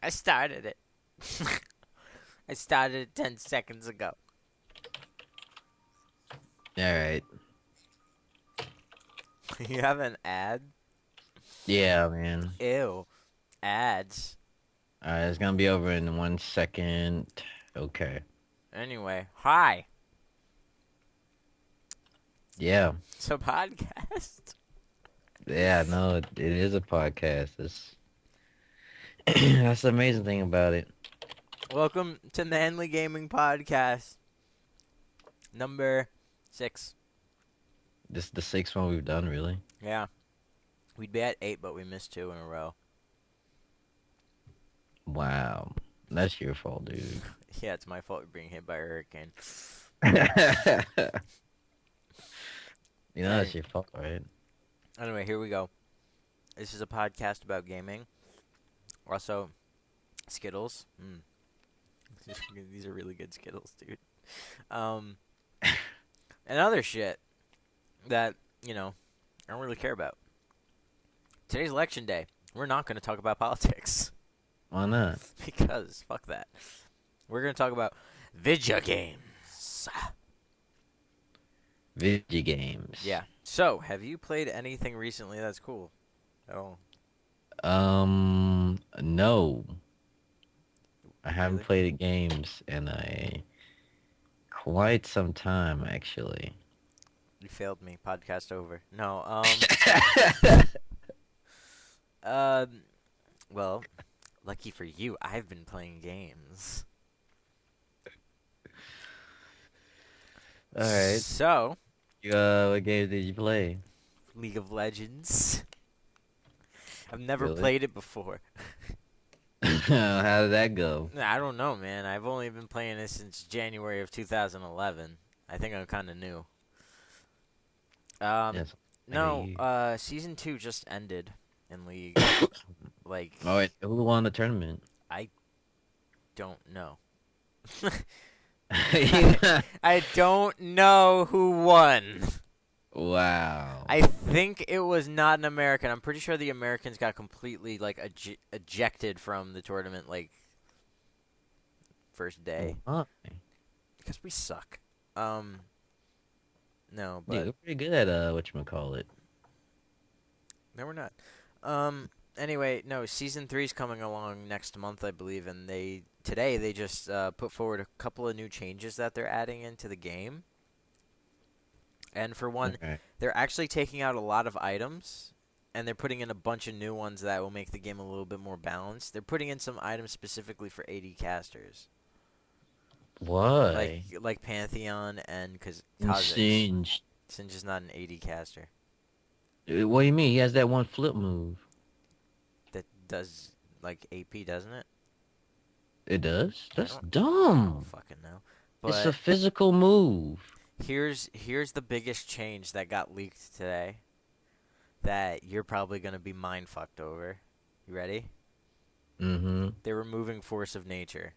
I started it. I started it 10 seconds ago. Alright. You have an ad? Yeah, man. Ew. Ads. Alright, it's gonna be over in 1 second. Okay. Anyway, hi. Yeah. It's a podcast. Yeah, no, it is a podcast. It's that's the amazing thing about it. Welcome to Manly Gaming Podcast. Number 6. This is the sixth one we've done, really. Yeah. We'd be at 8, but we missed 2 in a row. Wow. That's your fault, dude. Yeah, it's my fault for being hit by a hurricane. That's your fault, right? Anyway, here we go. This is a podcast about gaming. Also, Skittles. These are really good Skittles, dude. And other shit that, I don't really care about. Today's election day. We're not going to talk about politics. Why not? Because, fuck that. We're going to talk about video games. Video games. Yeah. So, have you played anything recently that's cool at all? No. I haven't Really? played games in quite some time, actually. You failed me. Podcast over. No, well, lucky for you, I've been playing games. All right. So, What games did you play? League of Legends. I've never Really? played it before. How did that go? I don't know, man. I've only been playing this since January of 2011. I think I'm kind of new. Yes. No, Season 2 just ended in League. Like, Oh, wait, who won the tournament? don't know. I don't know who won. Wow. I think it was not an American. I'm pretty sure the Americans got completely, like, ejected from the tournament, like, first day. Why? Because we suck. No, Yeah, but... we're pretty good at whatchamacallit. No, we're not. Anyway, no, Season 3's coming along next month, I believe, and today they just put forward a couple of new changes that they're adding into the game. And for one, Okay. they're actually taking out a lot of items, and they're putting in a bunch of new ones that will make the game a little bit more balanced. They're putting in some items specifically for AD casters, Why? like Pantheon and because Singe. Singe is not an AD caster What do you mean? He has that one flip move. that does like AP, doesn't it? It does? That's I don't dumb. fucking know. It's But a physical move. here's the biggest change that got leaked today that you're probably gonna be mind fucked over. You ready? Mm-hmm. They're removing Force of Nature.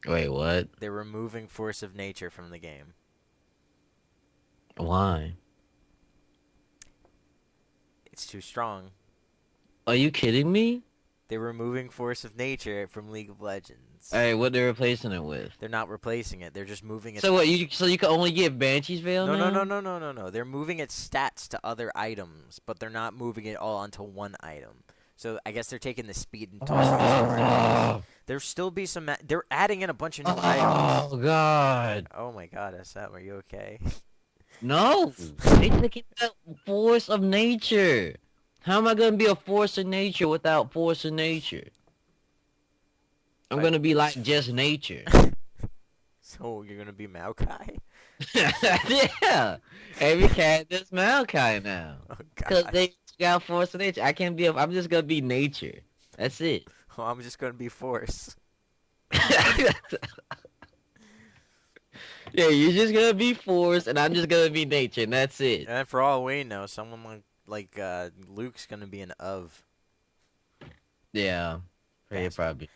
Wait, what? They're removing Force of Nature from the game. Why? It's too strong. Are you kidding me? They're removing Force of Nature from League of Legends. Alright, what they're replacing it with? They're not replacing it. They're just moving it. So what? So you can only get Banshee's Veil No, now? no. They're moving its stats to other items, but they're not moving it all onto one item. So I guess they're taking the speed and tossing it somewhere else. There'll still be some. They're adding in a bunch of new items. Oh God! Oh my God, SM, are you okay? No, they taking that force of nature. How am I gonna be a force of nature without force of nature? I'm Like- gonna be like just nature. So you're gonna be Maokai? Yeah, every cat is Maokai now. Oh Cause God. they got force of nature. I can't be. I'm just gonna be nature. That's it. Well, I'm just gonna be Force. Yeah, you're just gonna be force, and I'm just gonna be nature, and that's it. And for all we know, someone like Luke's gonna be an of. Yeah, Bastard. probably.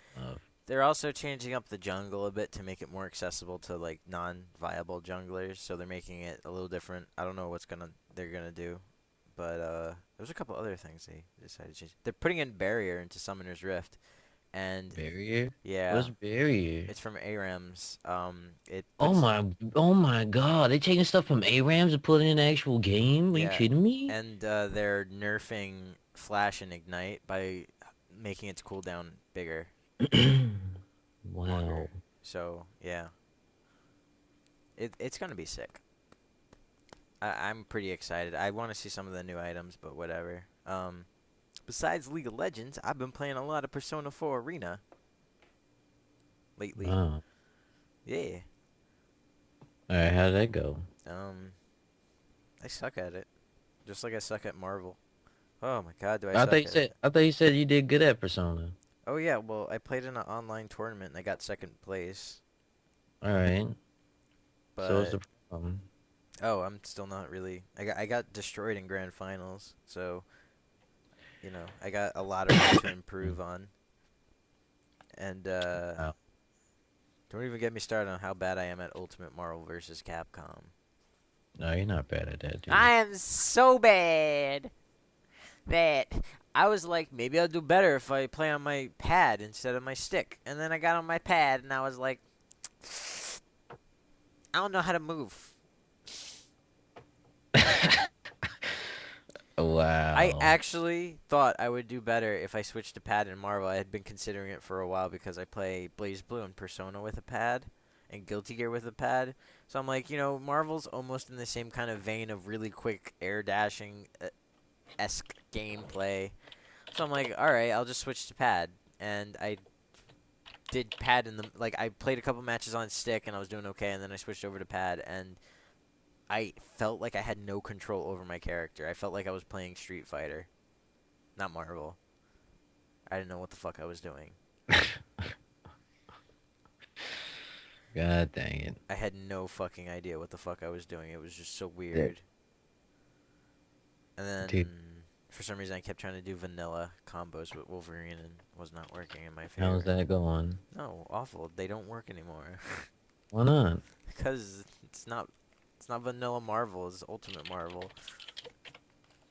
They're also changing up the jungle a bit to make it more accessible to like non-viable junglers. So they're making it a little different. I don't know they're gonna do, but there's a couple other things they decided to change. They're putting in barrier into Summoner's Rift, and Barrier? yeah, What's barrier? it's from ARAMs. It Oh puts my god, they taking stuff from ARAMs and putting it in the actual game? Are you yeah, kidding me? and they're nerfing Flash and Ignite by making its cooldown bigger, longer. Wow. So yeah, it's gonna be sick. I'm pretty excited. I want to see some of the new items, but whatever. Besides League of Legends, I've been playing a lot of Persona 4 Arena lately. Wow. Yeah. Alright, how'd that go? Um, I suck at it, just like I suck at Marvel. Oh my God, do I suck at it? I thought you said you did good at Persona. Oh yeah, well I played in an online tournament and I got second place, Alright. So what's but the problem? oh, I'm still not really. I got destroyed in grand finals, so I got a lot of room to improve on. And Wow. don't even get me started on how bad I am at Ultimate Marvel versus Capcom. No, you're not bad at that, dude. I am so bad that I was like, maybe I'll do better if I play on my pad instead of my stick. And then I got on my pad and I was like, I don't know how to move. I Wow. actually thought I would do better if I switched to pad in Marvel. I had been considering it for a while because I play Blaze Blue and Persona with a pad and Guilty Gear with a pad. So I'm like, Marvel's almost in the same kind of vein of really quick air dashing esque gameplay. So I'm like, all right, I'll just switch to pad. And I did pad I played a couple matches on stick and I was doing okay, and then I switched over to pad and I felt like I had no control over my character. I felt like I was playing Street Fighter, not Marvel. I didn't know what the fuck I was doing. God dang it. I had no fucking idea what the fuck I was doing. It was just so That, weird. And then, dude, for some reason, I kept trying to do vanilla combos with Wolverine and was not working in my how's favor. that going? No, awful. They don't work anymore. Why not? Because it's not vanilla Marvel. It's Ultimate Marvel.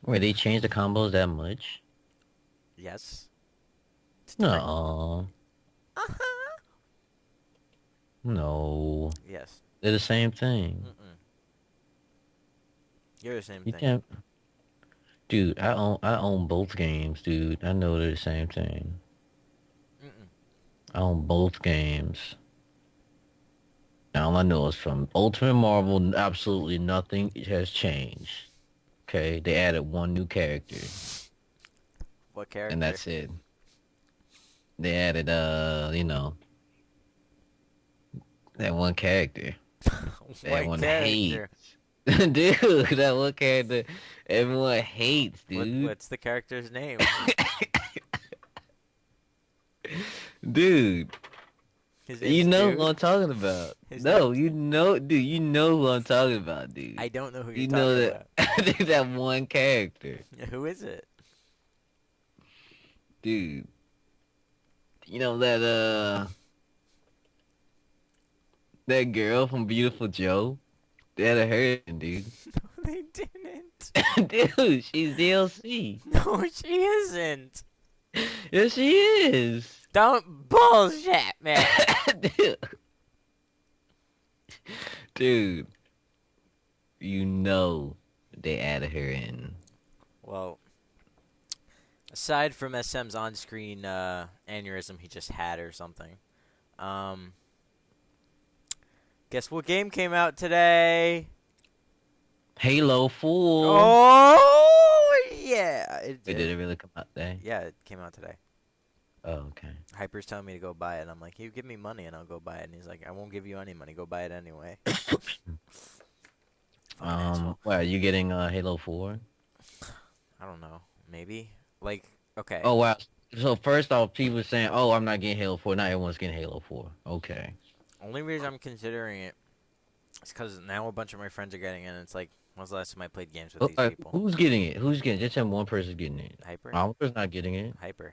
Wait, they changed the combos that much? Yes. It's different. No. Uh-huh. No. Yes. They're the same thing. Mm-mm. You're the same You thing. can't. Dude, I own both games, dude. I know they're the same thing. Mm-mm. I own both games. Now all I know is from Ultimate Marvel, absolutely nothing has changed. Okay, they added one new character, What character? and that's it. They added, that one character. What Everyone character? hates. Dude, that one character everyone hates, dude. What's the character's name? Dude, His you name's know Dude? who I'm talking about. His No, name's- you know, dude, you know who I'm talking about, dude. I don't know who you're You know talking that about. that one character, Who is it? dude. You know that girl from Beautiful Joe? They had her, dude. No, they didn't. Dude, she's DLC. No, she isn't. Yes, she is. Don't bullshit, man. Dude. Dude, you know they added her in. Well, aside from SM's on-screen aneurysm he just had or something, guess what game came out today? Halo 4. Oh yeah, it Wait, did. did it really come out today? Yeah, it came out today. Oh, okay. Hyper's telling me to go buy it, and I'm like, you give me money and I'll go buy it. And he's like, I won't give you any money. Go buy it anyway. Fucking asshole. What, are you getting Halo 4? I don't know. Maybe. Like, okay. Oh, wow. So first off, people saying, oh, I'm not getting Halo 4. Not everyone's getting Halo 4. Okay. Only reason I'm considering it is because now a bunch of my friends are getting it, and it's like, when's the last time I played games with Oh, these people? who's getting it? Who's getting it? Just have one person getting it. Hyper? Oliver's not getting it. Hyper.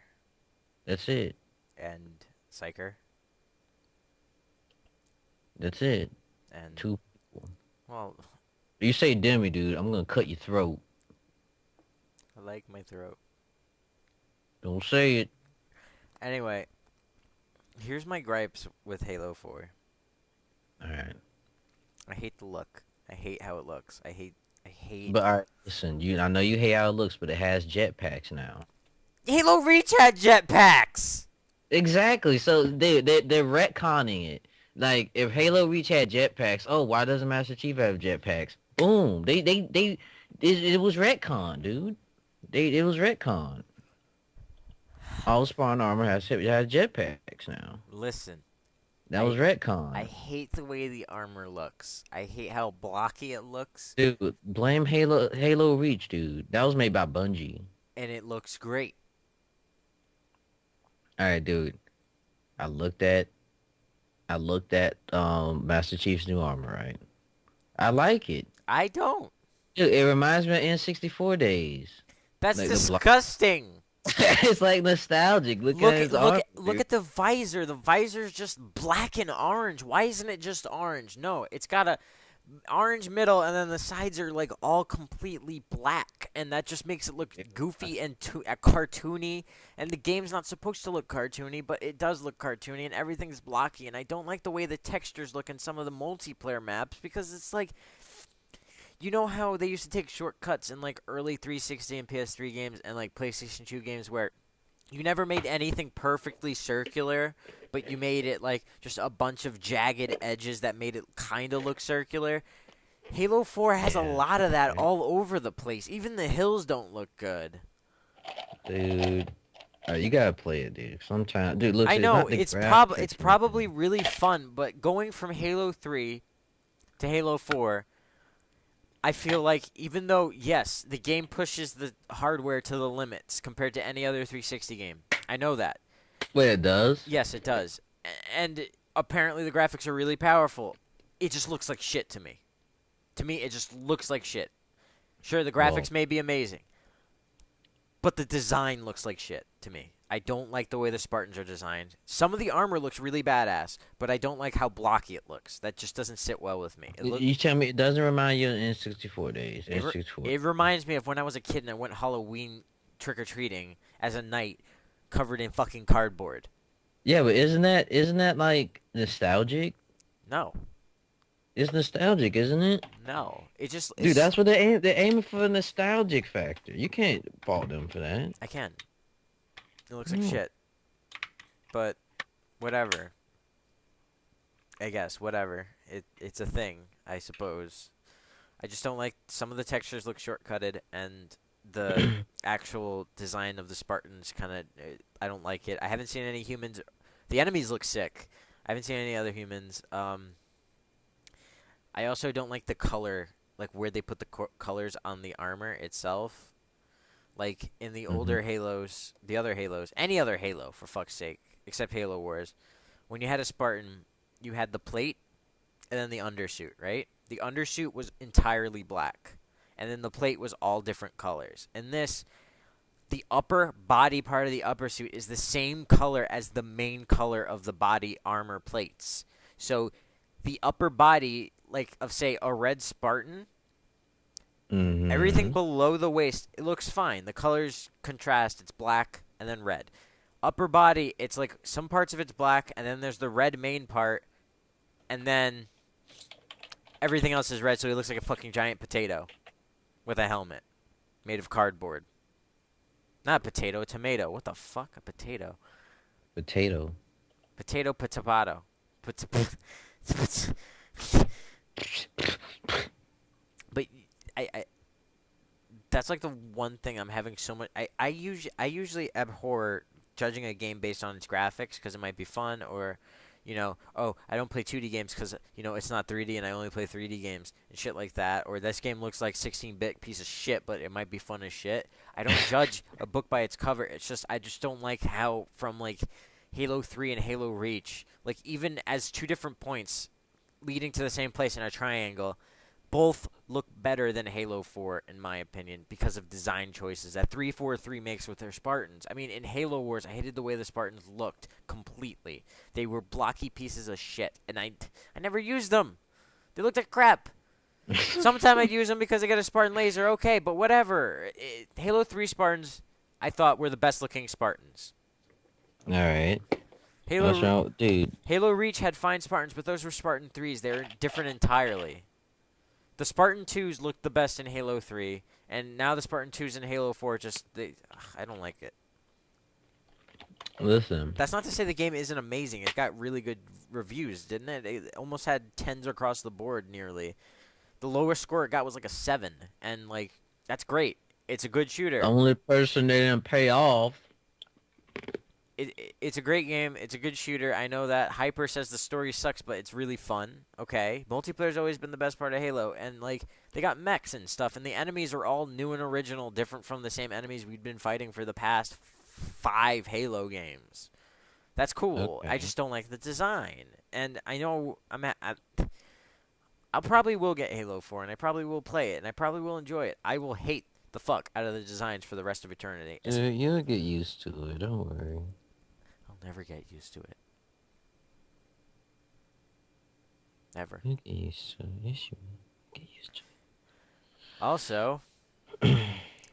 That's it. And Psyker. That's it. And, Two people. well, You say Demi, dude, I'm gonna cut your throat. I like my throat. Don't say it. Anyway, here's my gripes with Halo 4. All right. I hate the look. I hate how it looks. I hate. But all right, listen. I know you hate how it looks, but it has jetpacks now. Halo Reach had jetpacks. Exactly. So they're retconning it. Like if Halo Reach had jetpacks, oh, why doesn't Master Chief have jetpacks? Boom. It was retcon, dude. It was retcon. All Spawn armor has jetpacks now. Listen, That was retcon. I hate the way the armor looks. I hate how blocky it looks, Dude, blame Halo Reach, dude. That was made by Bungie. and it looks great. All right, dude. I looked at Master Chief's new armor, right? I like it. I don't. Dude, it reminds me of N64 days. That's Like disgusting. It's like nostalgic. Look at his armor, Look at the visor. The visor's just black and orange. Why isn't it just orange? No, it's got a orange middle, and then the sides are like all completely black, and that just makes it look goofy and cartoony. And the game's not supposed to look cartoony, but it does look cartoony, and everything's blocky. And I don't like the way the textures look in some of the multiplayer maps because it's like, you know how they used to take shortcuts in like early 360 and PS3 games and like PlayStation 2 games where you never made anything perfectly circular, but you made it like just a bunch of jagged edges that made it kind of look circular? Halo 4 has a lot of that all over the place. Even the hills don't look good. Dude. You gotta play it, dude. Sometimes, dude, look. I know it's probably really fun, but going from Halo 3 to Halo 4, I feel like even though, yes, the game pushes the hardware to the limits compared to any other 360 game. I know that. Wait, it does? Yes, it does. And apparently the graphics are really powerful. It just looks like shit to me. To me, it just looks like shit. Sure, the graphics may be amazing, but the design looks like shit to me. I don't like the way the Spartans are designed. Some of the armor looks really badass, but I don't like how blocky it looks. That just doesn't sit well with me. You tell me it doesn't remind you of N64 days. It reminds me of when I was a kid and I went Halloween trick-or-treating as a knight covered in fucking cardboard. Yeah, but isn't that like nostalgic? No. It's nostalgic, isn't it? No. Dude, that's what they're aiming for, the nostalgic factor. You can't fault them for that. I can. It looks like shit. But whatever. I guess, whatever. It's a thing, I suppose. I just don't like some of the textures look shortcutted, and the actual design of the Spartans kind of, I don't like it. I haven't seen any humans. The enemies look sick. I haven't seen any other humans. I also don't like the color, like where they put the colors on the armor itself. Like in the older Halos, the other Halos, any other Halo, for fuck's sake, except Halo Wars, when you had a Spartan, you had the plate and then the undersuit, right? The undersuit was entirely black, and then the plate was all different colors. In this, the upper body part of the upper suit is the same color as the main color of the body armor plates. So the upper body, like of, say, a red Spartan, everything below the waist, it looks fine. The colors contrast. It's black and then red. Upper body, it's like some parts of it's black, and then there's the red main part, and then everything else is red, so he looks like a fucking giant potato with a helmet made of cardboard. Not a potato, a tomato. What the fuck? A potato. Potato. Potato patapato. But I that's like the one thing I'm having so much. I usually abhor judging a game based on its graphics because it might be fun, or, you know, oh, I don't play 2D games because, you know, it's not 3D and I only play 3D games and shit like that, or this game looks like 16-bit piece of shit but it might be fun as shit. I don't judge a book by its cover. It's just I just don't like how from like Halo 3 and Halo Reach, like even as two different points leading to the same place in a triangle, both look better than Halo 4, in my opinion, because of design choices that 343 makes with their Spartans. I mean, in Halo Wars, I hated the way the Spartans looked completely. They were blocky pieces of shit, and I never used them. They looked like crap. Sometimes I'd use them because I get a Spartan laser. Okay, but whatever. Halo 3 Spartans, I thought were the best looking Spartans. All right. What's Halo wrong, dude? Halo Reach had fine Spartans, but those were Spartan 3s. They're different entirely. The Spartan 2s looked the best in Halo 3, and now the Spartan 2s in Halo 4 I don't like it. Listen. That's not to say the game isn't amazing. It got really good reviews, didn't it? It almost had 10s across the board nearly. The lowest score it got was like a 7, and like that's great. It's a good shooter. The only person they didn't pay off. It's a great game. It's a good shooter. I know that. Hyper says the story sucks, but it's really fun. Okay. Multiplayer's always been the best part of Halo. And, like, they got mechs and stuff, and the enemies are all new and original, different from the same enemies we've been fighting for the past 5 Halo games. That's cool. Okay. I just don't like the design. And I know I probably will get Halo 4, and I probably will play it, and I probably will enjoy it. I will hate the fuck out of the designs for the rest of eternity. You'll get used to it. Don't worry. I'll never get used to it. Never. You'll get used to it. Yes, you will. Get used to Also,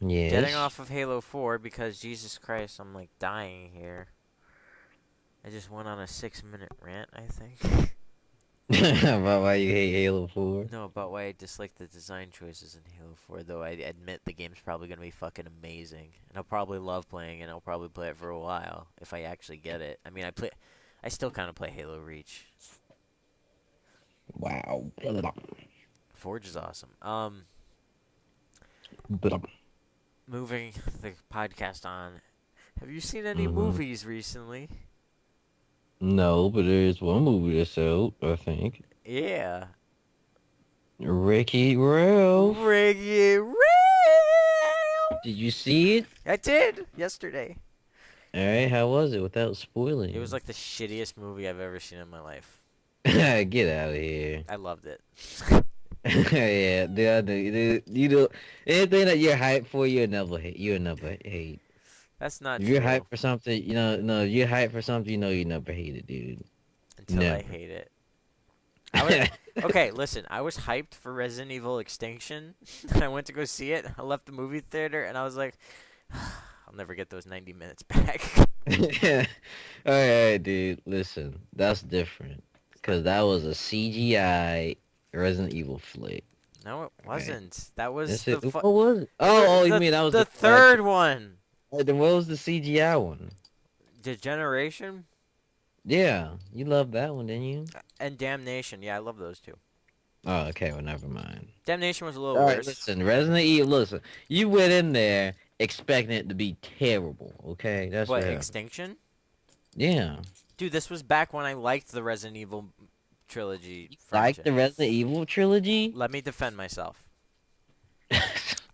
Yes. getting off of Halo 4 because Jesus Christ, I'm like dying here. I just went on a 6-minute rant, I think. About why you hate Halo 4? No, about why I dislike the design choices in Halo 4, though I admit the game's probably going to be fucking amazing. And I'll probably love playing it, and I'll probably play it for a while if I actually get it. I mean, I still kind of play Halo Reach. Wow. Forge is awesome. Blah. Moving the podcast on. Have you seen any Mhm. movies recently? No, but there's one movie that's out, I think. Yeah. Wreck-It Ralph. Wreck-It Ralph! Did you see it? I did yesterday. Alright, how was it without spoiling? It was like the shittiest movie I've ever seen in my life. Get out of here. I loved it. Yeah, you know, anything that you're hyped for, you'll never hate. You'll never hate. That's not If you're true. hyped for something, no, if you're hyped for something, you know you never hate it, dude. Until I Never. hate it. Okay, listen. I was hyped for Resident Evil Extinction. I went to go see it. I left the movie theater, and I was like, I'll never get those 90 minutes back. Alright, dude, listen, that's different. Because that was a CGI Resident Evil flick. No, it wasn't. That was That's the it. What was it? You mean that was the third one. Then what was the CGI one? Degeneration Yeah, you loved that one, didn't you? and Damnation. Yeah, I love those two. Oh, okay, well, never mind. Damnation was a little Alright, worse. listen, Resident Evil, listen, you went in there expecting it to be terrible, okay? That's What, what happened. Extinction? Yeah. Dude, this was back when I liked the Resident Evil trilogy. Like franchise. the Resident Evil trilogy? Let me defend myself.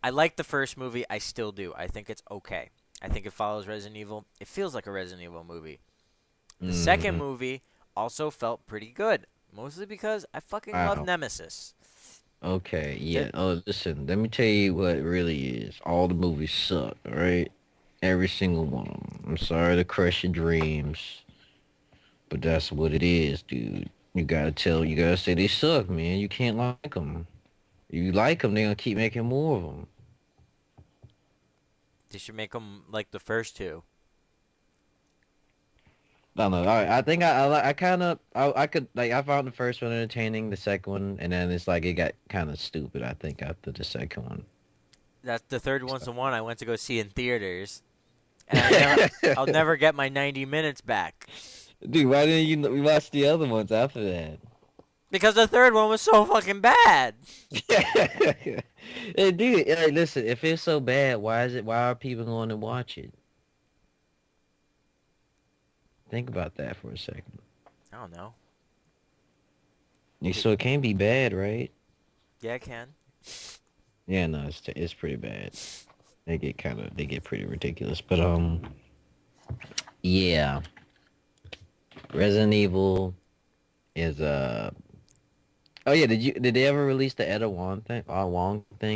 I like the first movie. I still do. I think it's okay. I think it follows Resident Evil. It feels like a Resident Evil movie. The second movie also felt pretty good. Mostly because I fucking love Wow. Nemesis. Okay, yeah. Oh, listen, let me tell you what it really is. All the movies suck, alright? Every single one of them. I'm sorry to crush your dreams. But that's what it is, dude. You gotta say they suck, man. You can't like them. If you like them, they're gonna keep making more of them. They should make them like the first two. I don't know. Alright, I think I could, like, I found the first one entertaining, the second one, and then it's like it got kind of stupid, I think, after the second one. That's the third one's the one I went to go see in theaters. And I'll never get my 90 minutes back. Dude, why didn't you watch the other ones after that? Because the third one was so fucking bad. Hey, dude, like, listen, if it's so bad, why are people going to watch it? Think about that for a second. I don't know. So it can't be bad, right? Yeah, I can. Yeah, no, it's pretty bad. They get pretty ridiculous, but yeah. Resident Evil is Oh yeah, did they ever release the Etta Wong thing?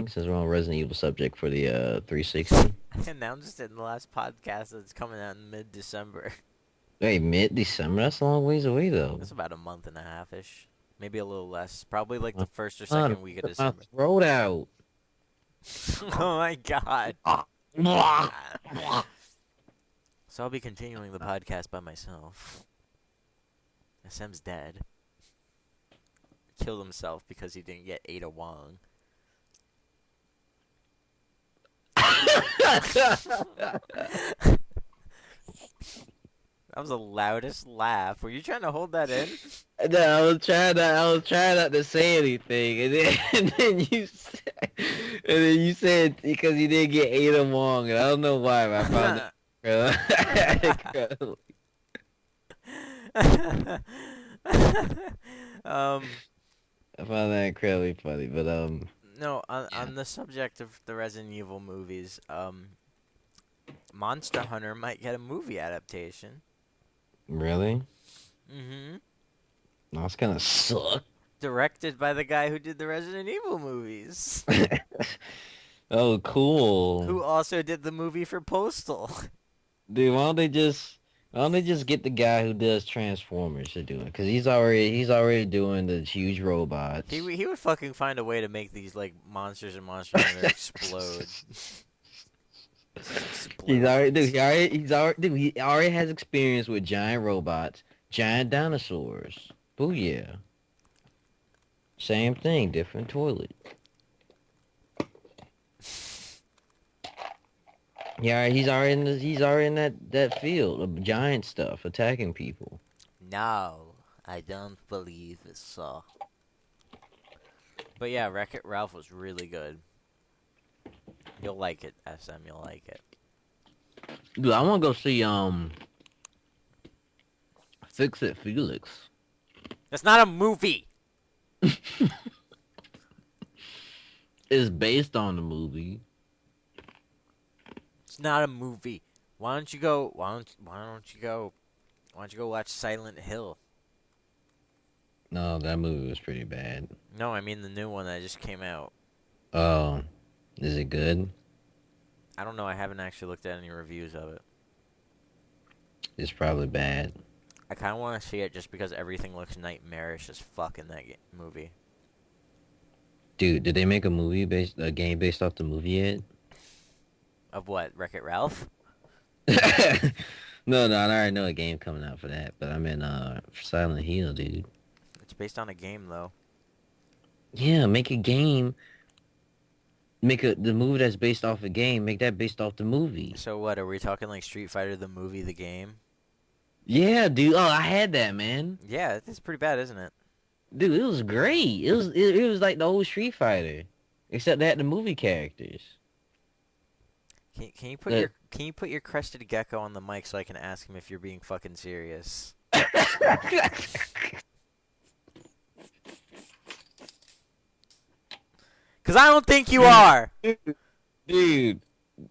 Since we're on Resident Evil subject for the 360. I announced it in the last podcast that it's coming out in mid-December. Hey, mid-December? That's a long ways away though. That's about a month and a half-ish. Maybe a little less. Probably like the Uh, first or Son, second week of put my December. throat out. Oh my god. So I'll be continuing the podcast by myself. SM's dead. Killed himself because he didn't get Ada Wong. That was the loudest laugh. Were you trying to hold that in? No, I was trying not to say anything, and then, and then you said because you didn't get Ada Wong, and I don't know why, but I found that incredible. um, I found that incredibly funny, but no, yeah, on the subject of the Resident Evil movies, Monster Hunter might get a movie adaptation. really, Mm-hmm. that's gonna suck. Directed by the guy who did the Resident Evil movies. Oh, cool, Who also did the movie for Postal. dude. Why don't they just get the guy who does Transformers to do it? Cause he's already doing the huge robots. He would fucking find a way to make these like monsters and Monster Hunter explode. He's already, dude. Explode. He already has experience with giant robots, giant dinosaurs. Booyah. Same thing, different toilet. Yeah, he's already in that field of giant stuff, attacking people. No, I don't believe so. But yeah, Wreck-It Ralph was really good. You'll like it, SM. You'll like it. Dude, I want to go see Fix It Felix. That's not a movie. It's based on the movie. It's not a movie. Why don't you go? Why don't you go? Why don't you go watch Silent Hill? No, that movie was pretty bad. No, I mean the new one that just came out. Oh, is it good? I don't know. I haven't actually looked at any reviews of it. It's probably bad. I kind of want to see it just because everything looks nightmarish as fuck in that movie. Dude, did they make a game based off the movie yet? Of what? Wreck-It Ralph? No, I already know a game coming out for that, but I mean, for Silent Hill, dude. It's based on a game though. Yeah, make a game. The movie that's based off a game. Make that based off the movie. So what? Are we talking like Street Fighter the movie, the game? Yeah, dude. Oh, I had that, man. Yeah, it's pretty bad, isn't it? Dude, it was great. It was like the old Street Fighter, except they had the movie characters. Can you put your crested gecko on the mic so I can ask him if you're being fucking serious? Cause I don't think you are. Dude,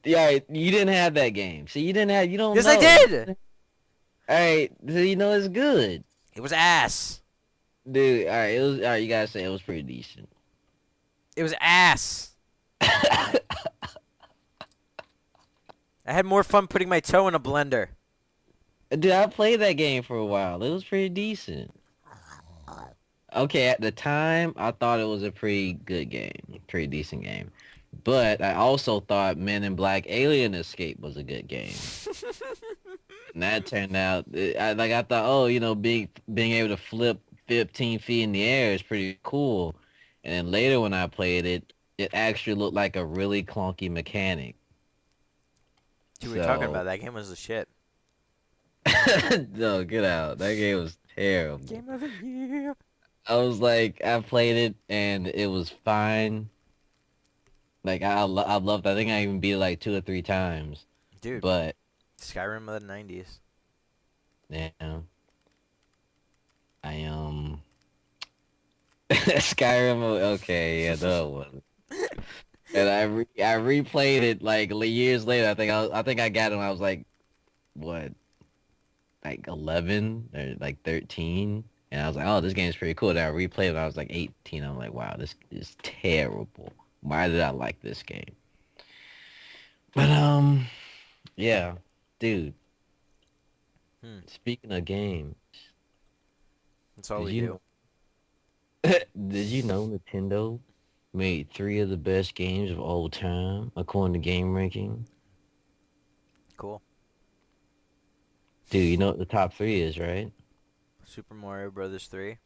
yeah, you didn't have that game. See, you don't Yes, know. I did. Alright, so you know it's good. It was ass. Dude, alright, you gotta say it was pretty decent. It was ass. I had more fun putting my toe in a blender. Dude, I played that game for a while. It was pretty decent. Okay, at the time, I thought it was a pretty good game. Pretty decent game. But I also thought Men in Black Alien Escape was a good game. And that turned out, I thought, oh, being able to flip 15 feet in the air is pretty cool. And then later when I played it, it actually looked like a really clunky mechanic. Dude, we were talking about that game was the shit. No, get out. That game was terrible. Game of the year. I was like, I played it and it was fine. Like I loved it. I think I even beat it like 2 or 3 times. Dude, But Skyrim of the 90s. yeah, Skyrim. Okay, yeah, that one. And I replayed it like years later. I think I got it when I was like, what, like 11 or like 13. And I was like, oh, this game's pretty cool. Then I replayed it when I was like 18. I'm like, wow, this is terrible. Why did I like this game? But yeah, dude. Speaking of games, That's all did we you do. Did you know Nintendo made three of the best games of all time according to Game Ranking? Cool. Dude, you know what the top three is, right? Super Mario Brothers 3.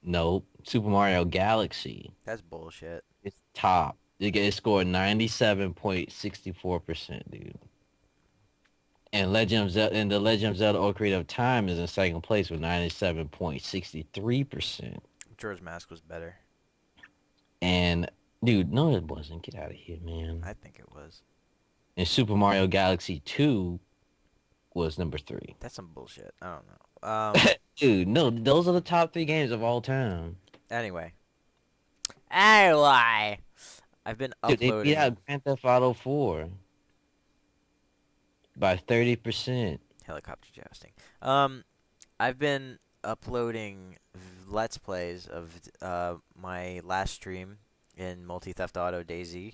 Nope. Super Mario Galaxy. That's bullshit. It's top. It scored 97.64%, dude. And the Legend of Zelda Ocarina of Time is in second place with 97.63%. George Mask was better. And dude, no, it wasn't. Get out of here, man. I think it was. And Super Mario Galaxy 2 was number 3. That's some bullshit. I don't know. Dude, no, those are the top 3 games of all time. Anyway. I've been Dude, they beat uploading. out Grand Theft Auto 4 by 30%. Helicopter jousting. I've been uploading Let's Plays of my last stream in Multi Theft Auto DayZ.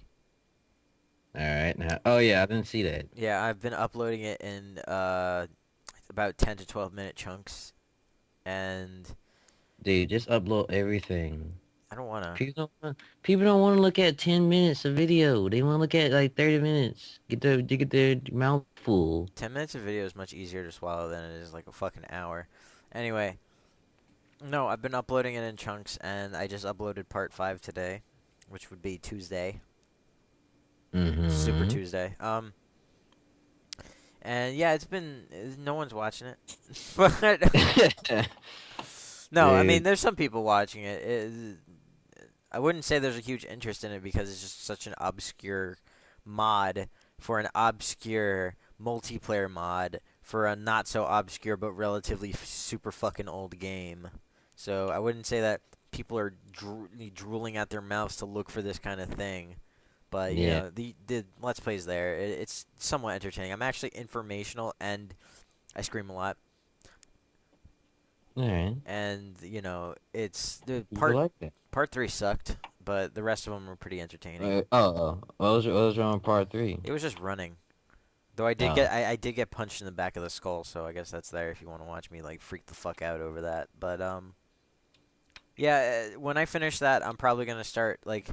All right. Now, oh yeah, I didn't see that. Yeah, I've been uploading it in about 10 to 12 minute chunks, and Dude, just upload everything. I don't wanna. People don't want to look at 10 minutes of video. They want to look at like 30 minutes. Get their mouth full. 10 minutes of video is much easier to swallow than it is like a fucking hour. Anyway, no, I've been uploading it in chunks, and I just uploaded part 5 today, which would be Tuesday, Super Mm-hmm. Tuesday. And yeah, no one's watching it, but no, I mean, Dude, there's some people watching it. I wouldn't say there's a huge interest in it because it's just such an obscure mod for an obscure multiplayer mod for a not so obscure but relatively super fucking old game. So I wouldn't say that people are drooling at their mouths to look for this kind of thing. But you yeah. know, the Let's Plays there, it's somewhat entertaining. I'm actually informational, and I scream a lot. All right. And you know, it's the You part like that? part 3 sucked, but the rest of them were pretty entertaining. What was wrong with part 3? It was just running. Though Oh, I did get punched in the back of the skull, so I guess that's there if you want to watch me like freak the fuck out over that. But yeah, when I finish that, I'm probably gonna start like,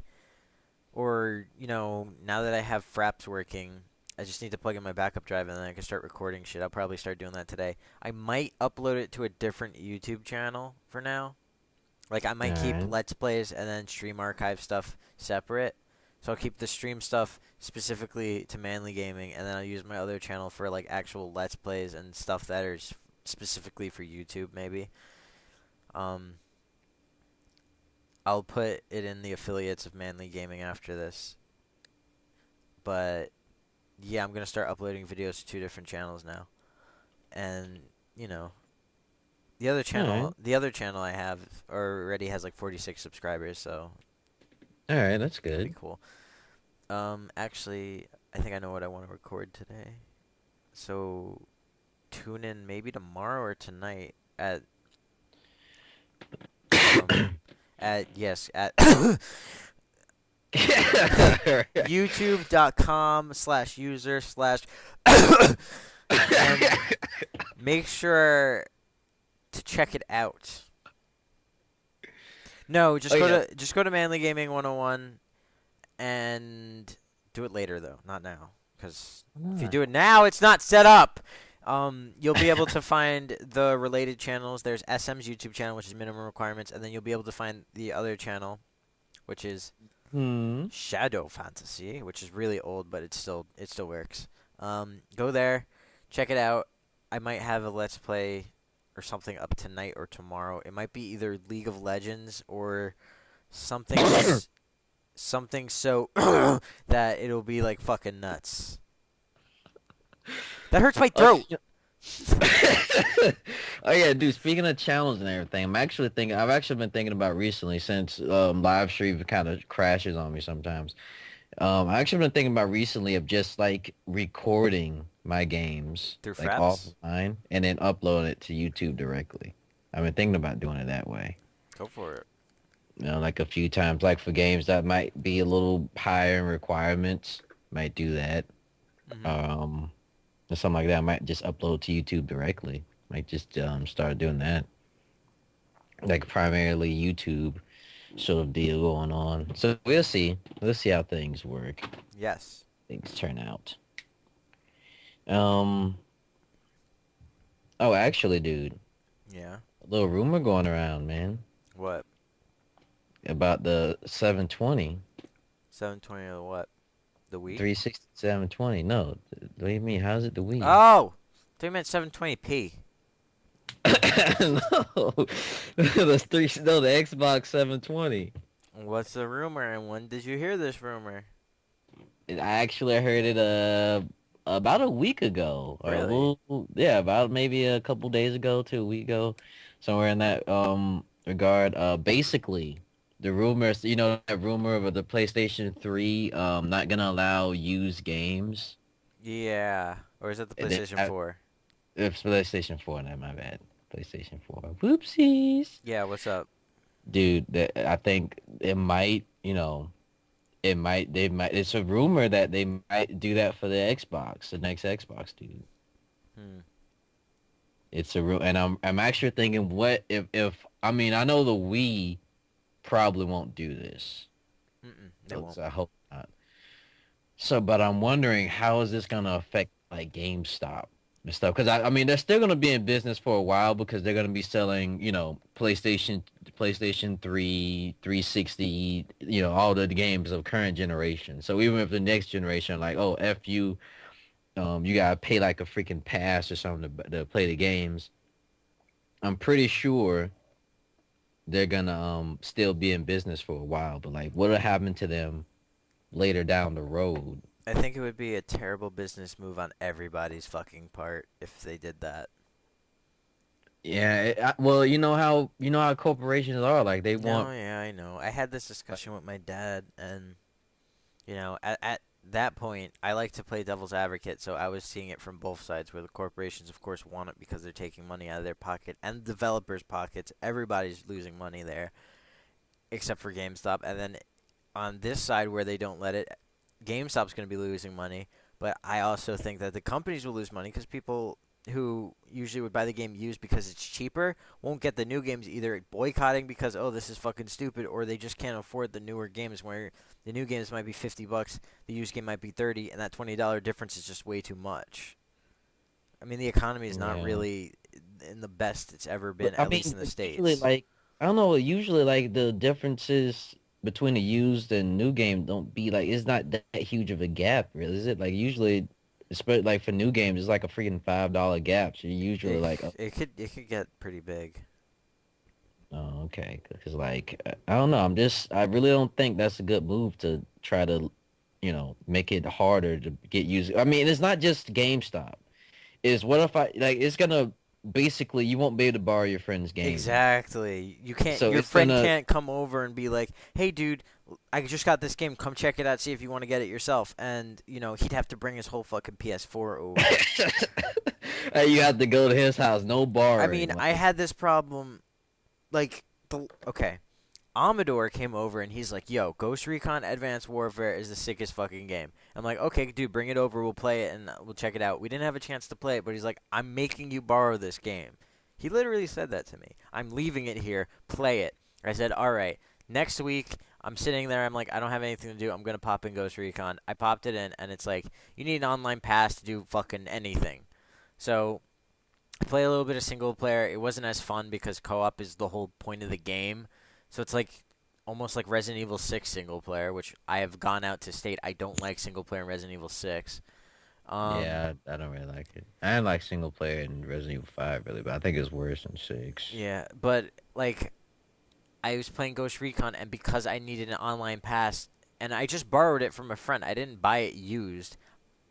or you know, now that I have Fraps working, I just need to plug in my backup drive and then I can start recording shit. I'll probably start doing that today. I might upload it to a different YouTube channel for now. Like I all might keep right. Let's Plays and then stream archive stuff separate. So I'll keep the stream stuff specifically to Manly Gaming, and then I'll use my other channel for like actual Let's Plays and stuff that are specifically for YouTube. Maybe. Um, I'll put it in the affiliates of Manly Gaming after this. But yeah, I'm gonna start uploading videos to 2 different channels now, and you know, All right. the other channel I have already has like 46 subscribers, so All right, that's that'd be good. cool. Actually, I think I know what I want to record today. So tune in maybe tomorrow or tonight um at yes at youtube.com/user/ and make sure to check it out. No, Oh yeah. just go to Manly Gaming 101 and do it later though, not now, because if you Ah. do it now, it's not set up. You'll be able to find the related channels. There's SM's YouTube channel, which is minimum requirements, and then you'll be able to find the other channel, which is Hmm. Shadow Fantasy, which is really old, but it still works. Go there, check it out. I might have a Let's Play or something up tonight or tomorrow. It might be either League of Legends or something something so that it'll be like fucking nuts. That hurts my Oh, throat. oh yeah, dude. Speaking of channels and everything, I've actually been thinking about recently since live stream kind of crashes on me sometimes. I actually been thinking about recently of just like recording my games Through like Fraps? offline and then upload it to YouTube directly. I've been thinking about doing it that way. Go for it. You know, like a few times, like for games that might be a little higher in requirements, might do that. Mhm. Um, or something like that. I might just upload to YouTube directly. Might just start doing that. like primarily YouTube sort of deal going on. So we'll see. We'll see how things work. Yes. Things turn out. Um. Oh, actually, dude, Yeah. a little rumor going around, man, What? about the 720, 720 of the what? The Wii? 360, 720. No, what do you mean? How's it the Wii? Oh! They meant 720p. No, no, the Xbox 720. What's the rumor and when did you hear this rumor? I actually heard it about a week ago, or Really? yeah, about maybe a couple days ago to a week ago, somewhere in that regard. Basically, the rumors, that rumor of the PlayStation 3 not gonna allow used games. Yeah. Or is that the And then, PlayStation 4? it's PlayStation 4, not my bad. PlayStation 4. Whoopsies. Yeah, what's up? Dude, I think it might, it's a rumor that they might do that for the Xbox, the next Xbox, dude. Hmm. It's a real, and I'm actually thinking, what if I mean, I know the Wii probably won't do this. They won't. So I hope not. So, but I'm wondering, how is this gonna affect like GameStop and stuff? Because I mean, they're still gonna be in business for a while because they're gonna be selling, PlayStation 3, 360, all the games of current generation. So even if the next generation, like, oh, F you, you gotta pay like a freaking pass or something to play the games. I'm pretty sure they're gonna still be in business for a while. But like, what'll happen to them later down the road? I think it would be a terrible business move on everybody's fucking part if they did that. Yeah, well, you know how corporations are. Like they No, want. yeah, I know. I had this discussion with my dad, and at that point, I like to play devil's advocate, so I was seeing it from both sides, where the corporations, of course, want it because they're taking money out of their pocket and the developers' pockets. Everybody's losing money there, except for GameStop. And then on this side, where they don't let it, GameStop's going to be losing money. But I also think that the companies will lose money because people who usually would buy the game used because it's cheaper won't get the new games, either boycotting because, oh, this is fucking stupid, or they just can't afford the newer games where the new games might be $50, the used game might be 30, and that $20 difference is just way too much. I mean, the economy is not Yeah, really in the best it's ever but been, I at least mean, in the but usually States. like I don't know. Usually like the differences between the used and new game don't be like it's not that huge of a gap, really, is it? Like usually, especially like for new games, it's like a freaking $5 gap. So you usually It, like, it could get pretty big. oh, okay, because like I don't know. I really don't think that's a good move to try to, make it harder to get used. I mean, it's not just GameStop. Is what if I like it's gonna basically you won't be able to borrow your friend's game. Exactly. You can't. So Your it's friend gonna can't come over and be like, "Hey, dude, I just got this game. Come check it out. See if you want to get it yourself." And he'd have to bring his whole fucking PS4 over. you have to go to his house, no I mean, borrowing. I Like had this problem. Like okay, Amador came over and he's like, "Yo, Ghost Recon Advanced Warfare is the sickest fucking game." I'm like, "Okay, dude, bring it over. We'll play it and we'll check it out." We didn't have a chance to play it, but he's like, "I'm making you borrow this game." He literally said that to me. "I'm leaving it here. Play it." I said, "All right." Next week, I'm sitting there. I'm like, I don't have anything to do. I'm gonna pop in Ghost Recon. I popped it in, and it's like you need an online pass to do fucking anything. So I play a little bit of single player. It wasn't as fun because co-op is the whole point of the game. So it's like almost like Resident Evil 6 single player, which I have gone out to state I don't like single player in Resident Evil 6. Um, yeah, I don't really like it. I didn't like single player in Resident Evil 5 really, but I think it's worse than 6. yeah, but like I was playing Ghost Recon, and because I needed an online pass, and I just borrowed it from a friend, I didn't buy it used.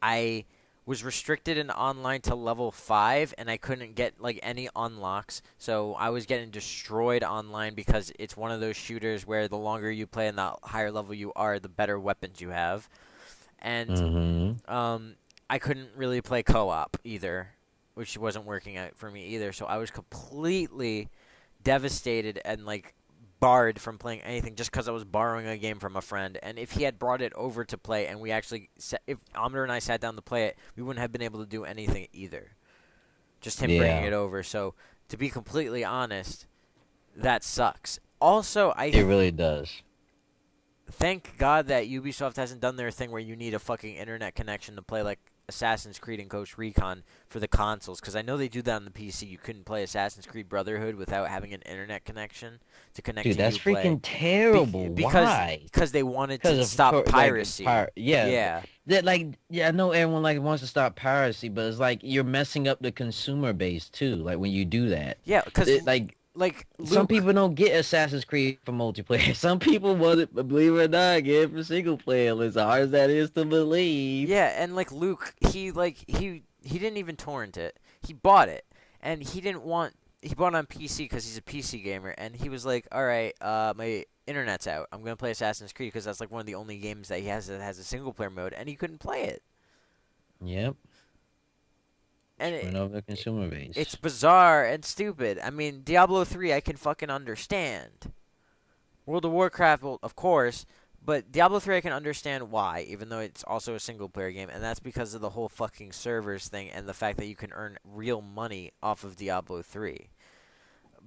I was restricted in online to level 5, and I couldn't get like any unlocks. So I was getting destroyed online because it's one of those shooters where the longer you play and the higher level you are, the better weapons you have. And Mm-hmm. I couldn't really play co-op either, which wasn't working out for me either. So I was completely devastated and like barred from playing anything just because I was borrowing a game from a friend. And if he had brought it over to play, and we actually, if Amr and I sat down to play it, we wouldn't have been able to do anything either. Just him bringing Yeah. it over. So to be completely honest, that sucks. Also, It really does. thank God that Ubisoft hasn't done their thing where you need a fucking internet connection to play like Assassin's Creed and Ghost Recon for the consoles, because I know they do that on the PC. You couldn't play Assassin's Creed Brotherhood without having an internet connection to connect Dude, to that's Uplay. freaking terrible. Why? Because they wanted Because to of stop like piracy. yeah, Yeah. that like yeah, I know everyone like wants to stop piracy, but it's like you're messing up the consumer base too. Like when you do that, Yeah, because like some Luke. people don't get Assassin's Creed for multiplayer. Some people want it, believe it or not, get it for single player. As hard as that is to believe. Yeah, and like Luke, he didn't even torrent it. He bought it, and he bought it on PC because he's a PC gamer, and he was like, "All right, my internet's out. I'm gonna play Assassin's Creed because that's like one of the only games that he has that has a single player mode," and he couldn't play it. Yep. And Screwing over the consumer base. it's bizarre and stupid. I mean, Diablo 3 I can fucking understand. World of Warcraft, well, of course, but Diablo 3 I can understand why, even though it's also a single player game, and that's because of the whole fucking servers thing and the fact that you can earn real money off of Diablo 3.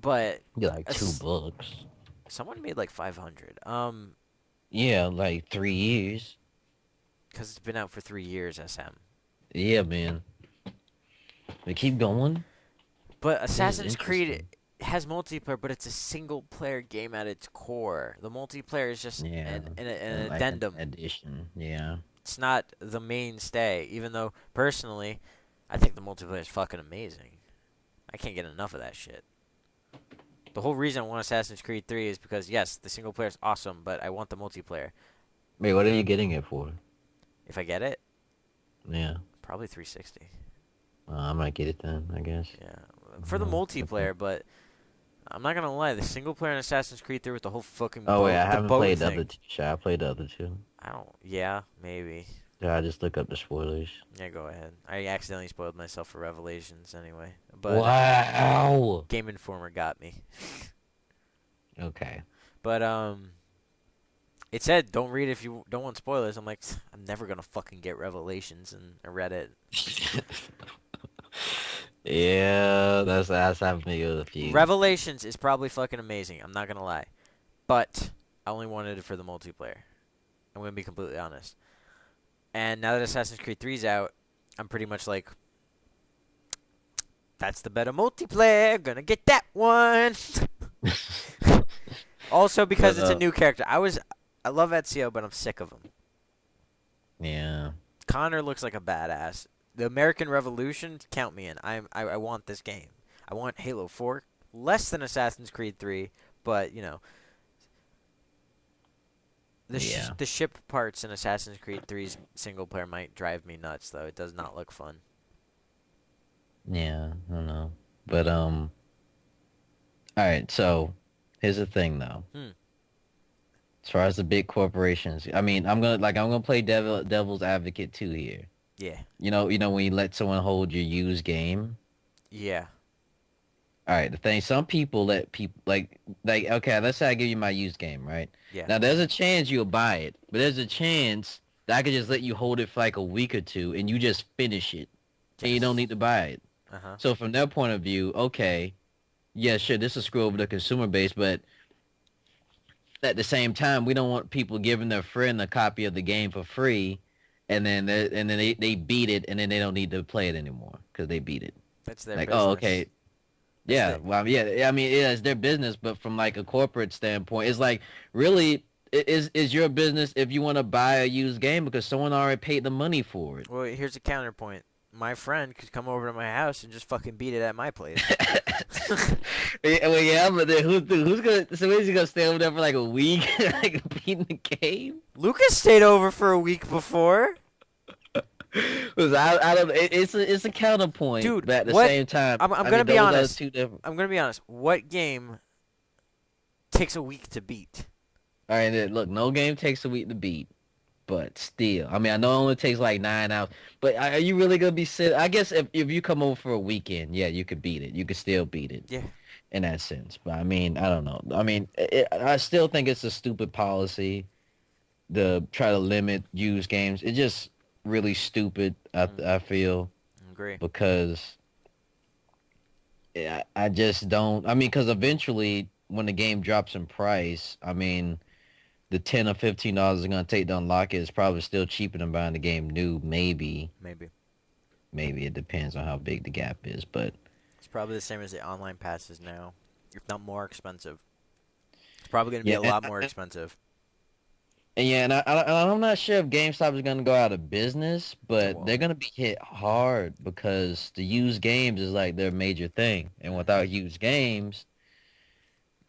But Get like $2. someone made like 500. Yeah, like 3 years. Cuz it's been out for 3 years, SM. Yeah, man. They keep going. But Assassin's interesting. Creed has multiplayer, but it's a single player game at its core. The multiplayer is just an like addendum. an addition. Yeah. It's not the mainstay, even though personally I think the multiplayer is fucking amazing. I can't get enough of that shit. The whole reason I want Assassin's Creed 3 is because yes, the single player is awesome, but I want the multiplayer. Wait, what are you getting it for? If I get it, Yeah. probably 360. I might get it then, I guess. Yeah, for the multiplayer, but I'm not gonna lie, the single player in Assassin's Creed 3 with the whole fucking Oh wait, I haven't boat played the thing. other two. Should I played the other two? I don't. Yeah, maybe. Yeah, I just look up the spoilers. Yeah, go ahead. I accidentally spoiled myself for Revelations anyway, but Wow. Game Informer got me. Okay. But it said don't read if you don't want spoilers. I'm like, I'm never gonna fucking get Revelations, and I read it. Yeah, that's happening with a few. Revelations is probably fucking amazing. I'm not gonna lie, but I only wanted it for the multiplayer. I'm gonna be completely honest. And now that Assassin's Creed 3's out, I'm pretty much like, that's the better multiplayer. Gonna get that one. Also because it's a new character. I love Ezio, but I'm sick of him. Yeah. Connor looks like a badass. The American Revolution, count me in. I want this game. I want Halo 4, less than Assassin's Creed 3, but you know, the ship parts in Assassin's Creed 3's single player might drive me nuts, though. It does not look fun. Yeah, I don't know. But all right, so here's the thing though. As far as the big corporations, I mean, I'm gonna play devil's advocate too here. Yeah. You know when you let someone hold your used game. Yeah. All right, the thing, some people let people like okay, let's say I give you my used game, right? Yeah. Now there's a chance you'll buy it, but there's a chance that I could just let you hold it for like a week or two and you just finish it, and you don't need to buy it. Uh-huh. So from their point of view, okay, yeah, sure, this will screw over the consumer base, but at the same time, we don't want people giving their friend a copy of the game for free, and then they beat it, and then they don't need to play it anymore because they beat it. That's their like, business. oh, okay. Yeah, well, yeah. I mean, yeah, it's their business, but from like a corporate standpoint, it's like really is your business if you want to buy a used game because someone already paid the money for it. Well, here's a counterpoint. My friend could come over to my house and just fucking beat it at my place. Well, yeah, but then who's gonna? So is he gonna stay over there for like a week, like beating the game? Lucas stayed over for a week before. Because I don't. It's a counterpoint, Dude, but at the same time, I'm gonna be honest. I'm gonna be honest. What game takes a week to beat? All right, then, look, no game takes a week to beat, but still, I mean, I know it only takes like 9 hours, but are you really gonna be sitting? I guess if you come over for a weekend, yeah, you could beat it. You could still beat it. Yeah. In that sense, but I mean, I don't know. I mean, I still think it's a stupid policy to try to limit used games. It's just really stupid. I feel. I agree. Because I just don't. I mean, because eventually when the game drops in price, I mean, the $10 or $15 is gonna take to unlock it is probably still cheaper than buying the game new. Maybe, Maybe. maybe it depends on how big the gap is, but It's probably the same as the online passes now, if not more expensive. It's probably going to be yeah, a lot more expensive. I'm not sure if GameStop is gonna go out of business, It but they're won't. gonna be hit hard because the used games is like their major thing, and Hmm. without used games,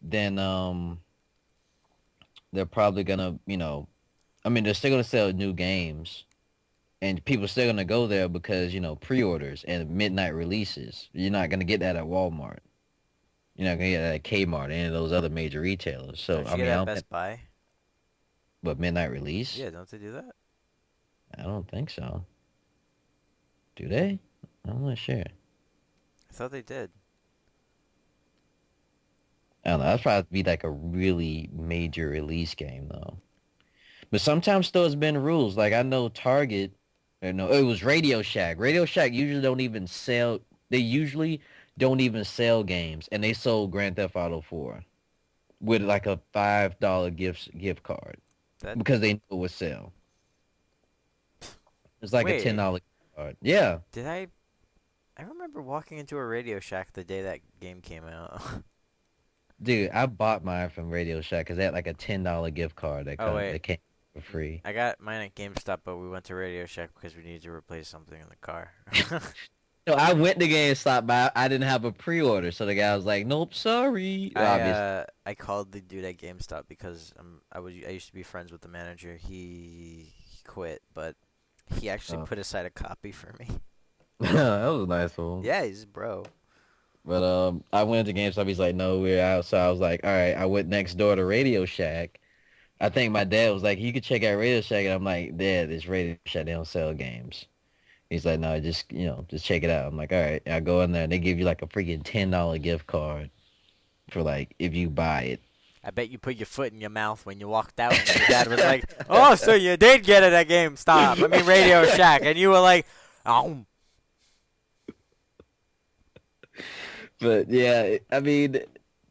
then they're probably gonna, I mean, they're still gonna sell new games, and people are still gonna go there because pre-orders and midnight releases. You're not gonna get that at Walmart. You're not gonna get that at Kmart and any of those other major retailers. So Don't I you get mean, it I at don't think, Best Buy? but midnight release, Yeah, don't they do that? I don't think so. Do they? I'm not sure. I thought they did. I don't know. That's probably be like a really major release game though. But sometimes stores bend rules. Like I know Target, no, it was Radio Shack. Radio Shack usually don't even sell. They usually don't even sell games, and they sold Grand Theft Auto 4 with like a $5 gift card That because they knew it would sell. It's like a Wait, $10 card. Yeah, did I remember walking into a Radio Shack the day that game came out. dude, I bought mine from Radio Shack because they had like a $10 gift card Oh wait, that came for free. I got mine at GameStop, but we went to Radio Shack because we needed to replace something in the car. So I went to GameStop, but I didn't have a pre-order. So the guy was like, "Nope, sorry." Obviously, I called the dude at GameStop because I used to be friends with the manager. He quit, but he actually oh. put aside a copy for me. That was a nice one. Yeah, he's a bro. But I went to GameStop. He's like, "No, we're out." So I was like, "All right." I went next door to Radio Shack. I think my dad was like, "You could check out Radio Shack," and I'm like, "Dad, this Radio Shack they don't sell games." He's like, "No, just check it out." I'm like, "All right." I go in there, and they give you like a freaking $10 gift card for like if you buy it. I bet you put your foot in your mouth when you walked out, and your dad was like, "Oh, so you did get it at GameStop? I mean Radio Shack," and you were like, "Oh." But yeah, I mean,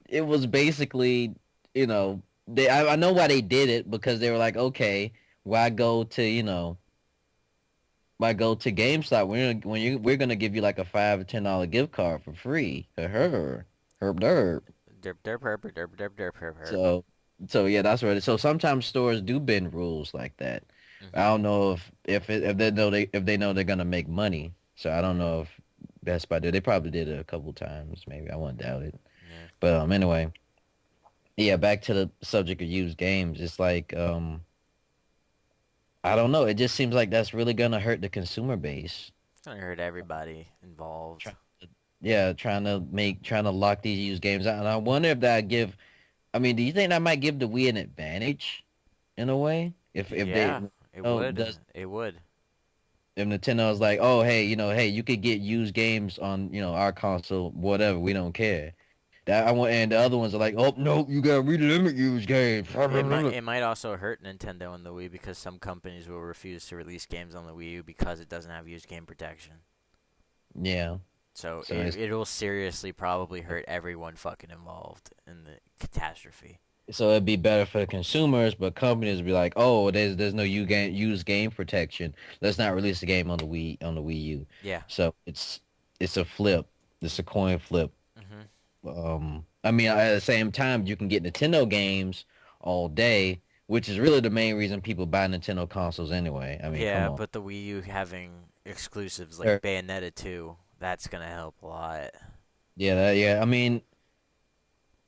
it was basically, I know why they did it because they were like, okay, why go to, why go to GameStop we're gonna give you like a $5 or $10 gift card for free. Herb derb. Derp derp herp derp derp derp herp herp. So so yeah, that's what. So sometimes stores do bend rules like that. I Mhm. don't know if they know they're gonna make money. So I don't Yeah. know if Best Buy did. They probably did it a couple times. Maybe I wouldn't doubt it. Yeah. But anyway, yeah, back to the subject of used games. It's like I don't know. It just seems like that's really gonna hurt the consumer base. It's gonna hurt everybody involved. Try- Yeah, trying to lock these used games out. And I wonder if that give. I mean, do you think that might give the Wii an advantage in a way? If they Yeah, it would. does It would. if Nintendo is like, oh hey, hey, you could get used games on our console, whatever. We don't care. That I want, and the other ones are like, oh no, you gotta relimit used games. It might also hurt Nintendo and the Wii because some companies will refuse to release games on the Wii U because it doesn't have used game protection. Yeah. So So it'll seriously probably hurt everyone fucking involved in the catastrophe. it'd be better for the consumers, but companies would be like, oh, there's no used game protection. Let's not release the game on the Wii U. Yeah. So it's a flip. It's a coin flip. Mhm. I mean, at the same time, you can get Nintendo games all day, which is really the main reason people buy Nintendo consoles anyway. I mean, come Yeah, on. but the Wii U having exclusives like They're- Bayonetta 2, that's gonna help a lot. yeah. I mean,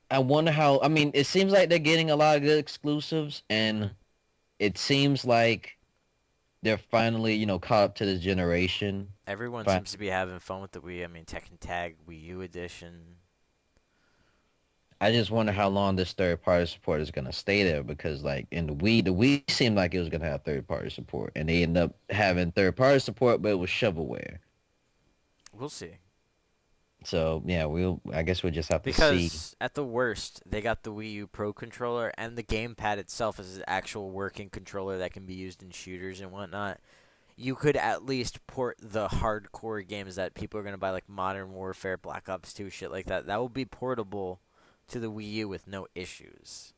I wonder how. I mean, it seems like they're getting a lot of good exclusives, and Mhm. it seems like they're finally, caught up to this generation. Everyone But seems to be having fun with the Wii. I mean, Tekken Tag Wii U edition. I just wonder how long this third party support is gonna stay there because, like, in the Wii seemed like it was gonna have third party support, and they ended up having third party support, but it was shovelware. We'll see. So yeah, I guess we'll just have to see. Because at the worst, they got the Wii U Pro controller, and the gamepad itself is an actual working controller that can be used in shooters and whatnot. You could at least port the hardcore games that people are gonna buy, like Modern Warfare, Black Ops 2, shit like that. That will be portable to the Wii U with no issues.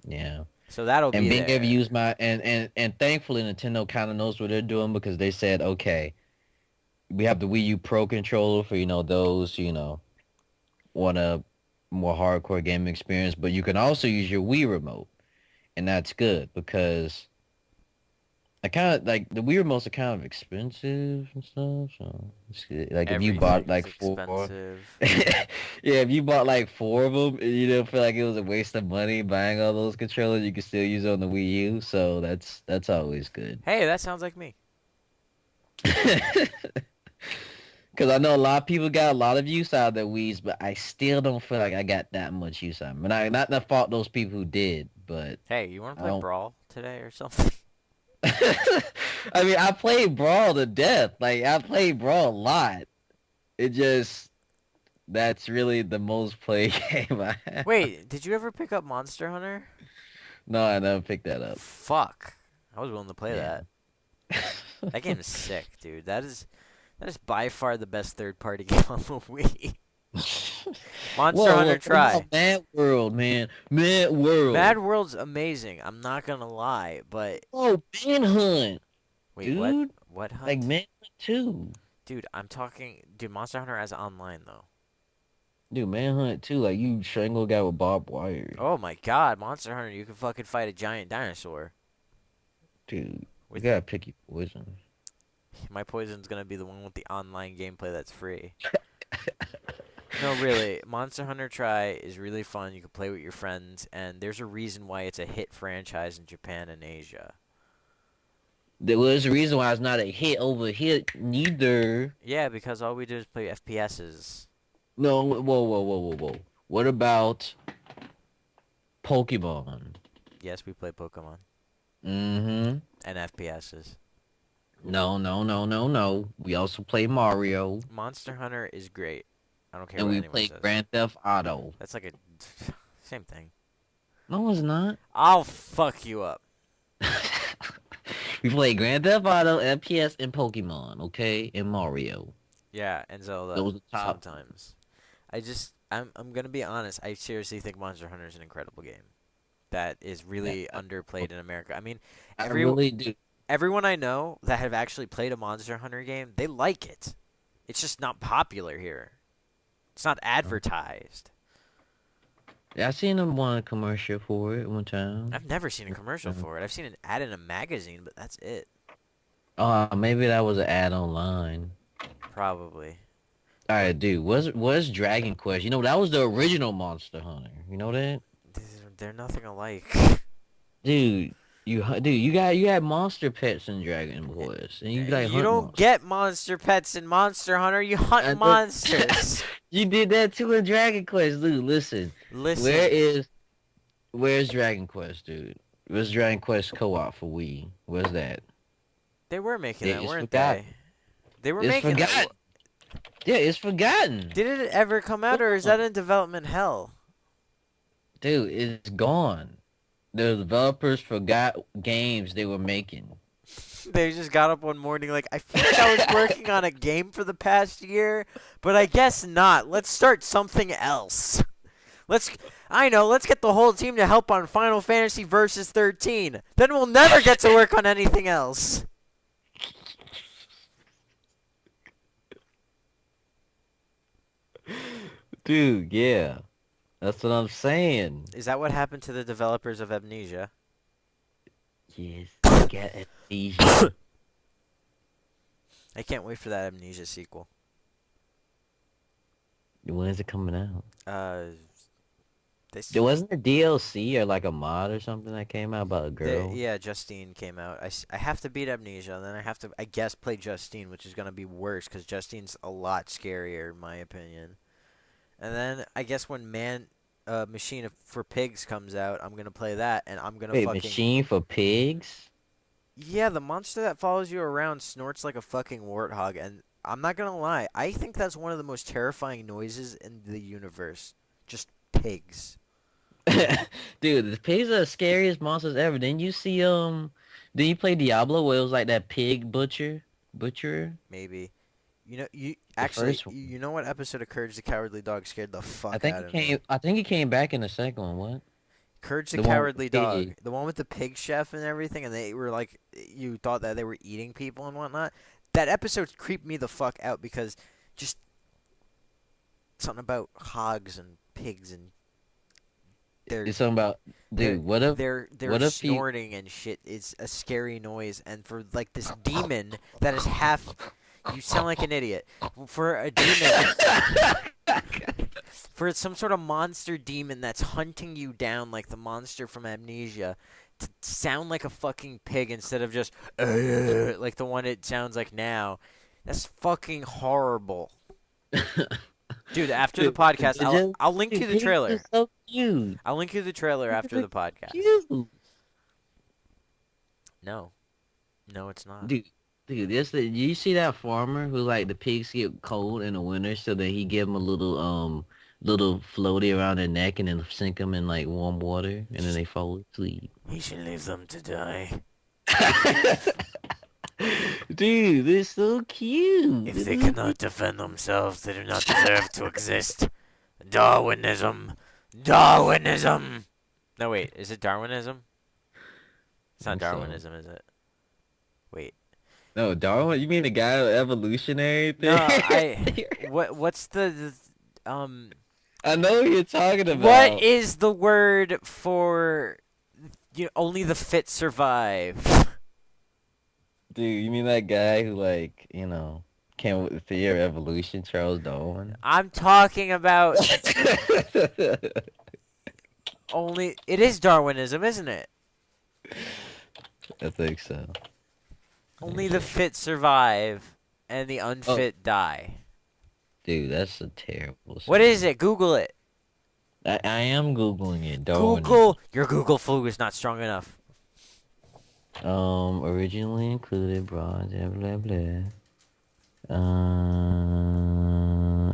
Yeah. So that'll And be being able to there. use my and thankfully Nintendo kind of knows what they're doing because they said, okay, we have the Wii U Pro controller for those want a more hardcore gaming experience, but you can also use your Wii remote, and that's good because I kind of like the Wii remotes are kind of expensive and stuff. So it's good. Like if you bought Everything's like four, expensive. yeah, if you bought like four of them, and you don't feel like it was a waste of money buying all those controllers, you can still use it on the Wii U. So that's always good. Hey, that sounds like me. Because I know a lot of people got a lot of use out of their Wii's, but I still don't feel like I got that much use out of them. And I not to fault those people who did, but Hey, you want to I play don't. Brawl today or something? I mean, I played Brawl to death. Like I played Brawl a lot. It just that's really the most played game I have. Wait, did you ever pick up Monster Hunter? No, I never picked that up. Fuck. I was willing to play Yeah. that. That game is sick, dude. That is by far the best third-party game on the Wii. Monster Hunter What Try. about Mad World, man? Mad World. Mad World's amazing. I'm not gonna lie, but Oh, Manhunt, wait, dude. what hunt? Like Manhunt 2. Dude, I'm talking. Dude, Monster Hunter has online though. Dude, Manhunt 2, like you strangle a guy with barbed wire. Oh my God, Monster Hunter! You can fucking fight a giant dinosaur. Dude, you With gotta pick your poison. my poison's gonna be the one with the online gameplay that's free. No, really, Monster Hunter Try is really fun. You can play with your friends, and there's a reason why it's a hit franchise in Japan and Asia. There was a reason why it's not a hit over here neither. Yeah, because all we do is play FPSs. No, whoa. What about Pokemon? Yes, we play Pokemon Mm-hmm. and FPSs. No. We also play Mario. Monster Hunter is great. I don't care And what we anyone play says. Grand Theft Auto. That's like a same thing. No, it's not. I'll fuck you up. We play Grand Theft Auto, FPS, and Pokemon, okay? And Mario. Yeah, and Zelda Those are top. sometimes. I'm gonna be honest. I seriously think Monster Hunter is an incredible game that is really underplayed in America. I mean, I really do. everyone I know that have actually played a Monster Hunter game, they like it. It's just not popular here. It's not advertised. Yeah, I seen them one commercial for it one time. I've never seen a commercial for it. I've seen an ad in a magazine, but that's it. Maybe that was an ad online. Probably. All right, dude. What's Dragon Quest? You know that was the original Monster Hunter. You know that, They're nothing alike. dude. You had monster pets in Dragon Quest, and you like You hunt don't monsters. get monster pets in Monster Hunter. You I hunt know- monsters. You did that too in Dragon Quest, dude. Listen, Listen. where's Dragon Quest, dude? Where's Dragon Quest co-op for Wii? Where's that? They were making that, It's weren't forgotten. they? They were It's making that. forgotten. Yeah, it's forgotten. Did it ever come out, or is that in development hell? Dude, it's gone. The developers forgot games they were making. They just got up one morning like, I feel like I was working on a game for the past year, but I guess not. Let's start something else. Let's get the whole team to help on Final Fantasy Versus 13. Then we'll never get to work on anything else. Dude, yeah. That's what I'm saying. Is that what happened to the developers of Amnesia? Yes, I get it. Easy. I can't wait for that Amnesia sequel. When is it coming out? This There wasn't a DLC or like a mod or something that came out about a girl. yeah, Justine came out. I have to beat Amnesia, and then I have to, I guess, play Justine, which is gonna be worse because Justine's a lot scarier in my opinion. And then I guess when Machine for Pigs comes out, I'm gonna play that, and I'm gonna Wait, fucking Machine for Pigs? yeah, the monster that follows you around snorts like a fucking warthog, and I'm not gonna lie, I think that's one of the most terrifying noises in the universe. Just pigs. Dude, the pigs are the scariest monsters ever. Didn't you see did you play Diablo where it was like that pig butcher? Butcherer? Maybe. You The actually, first one. you know what episode of Courage the Cowardly Dog scared the I fuck think out he of me? came. I think he came back in the second one. What? Courage the The one with the Cowardly Dog, pig. the one with the pig chef and everything, and they were like, you thought that they were eating people and whatnot. That episode creeped me the fuck out because just something about hogs and pigs and their It's something about, their dude. What if? their What if he? snorting and shit is a scary noise, and for like this demon that is half, you sound like an idiot. For a demon, for some sort of monster demon that's hunting you down like the monster from Amnesia, to sound like a fucking pig instead of just like the one it sounds like now. That's fucking horrible. Dude, after the Dude, podcast, I'll link dude, you the pigs trailer. are so cute. I'll link you the trailer Pigs after are the podcast. cute. No. No, it's not. Dude, you see that farmer who like the pigs get cold in the winter, so that he give them a little floaty around their neck and then sink them in like warm water, and then they fall asleep. He should leave them to die. Dude, they're so cute. If they cannot defend themselves, they do not deserve to exist. Darwinism. Darwinism. No, wait. Is it Darwinism? It's not think so. Darwinism, is it? Wait. No, Darwin. You mean the guy with evolutionary thing? No, what's the I know what you're talking about. what is the word for only the fit survive? Dude, you mean that guy who came up with the theory of evolution, Charles Darwin? I'm talking about only it is Darwinism, isn't it? I think so. Only the fit survive and the unfit die. Dude, that's a terrible What saying. is it? Google it. I am Googling it. Darwinism. Google. Your Google flu is not strong enough. Originally included bronze, blah, blah, blah.